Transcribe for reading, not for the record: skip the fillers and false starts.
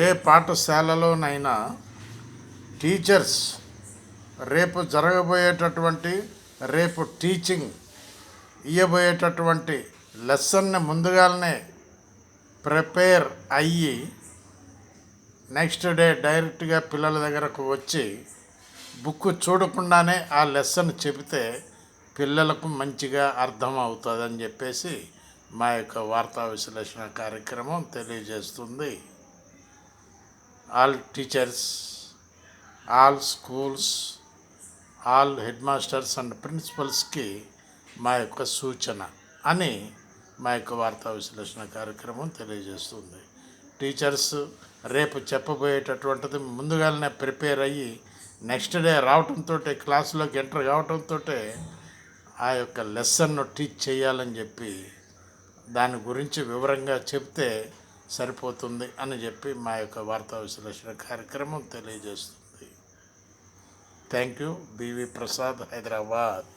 ఏ పాఠశాలలోనైనా teachers రేపు teaching ఇవ్వబోయేటటువంటి లెసన్ని ముందుగానే prepare అయ్యి నెక్స్ట్ డే డైరెక్ట్గా పిల్లల దగ్గరకు వచ్చి బుక్ చూడకుండానే ఆ లెసన్ చెబితే పిల్లలకు మంచిగా అర్థం అవుతుందని చెప్పేసి మా యొక్క వార్తా విశ్లేషణ కార్యక్రమం తెలియజేస్తుంది. All teachers, all schools, all head masters and ప్రిన్సిపల్స్కి మా యొక్క సూచన అని మా యొక్క వార్తా విశ్లేషణ కార్యక్రమం తెలియజేస్తుంది. టీచర్స్ రేపు చెప్పబోయేటటువంటిది ముందుగానే ప్రిపేర్ అయ్యి నెక్స్ట్ డే రావడంతో, క్లాసులోకి ఎంటర్ కావడంతో ఆ యొక్క లెసన్ను టీచ్ చేయాలని చెప్పి దాని గురించి వివరంగా చెప్తే సరిపోతుంది అని చెప్పి మా యొక్క వార్తా విశ్లేషణ కార్యక్రమం తెలియజేస్తుంది. Thank you. బివి ప్రసాద్, హైదరాబాద్.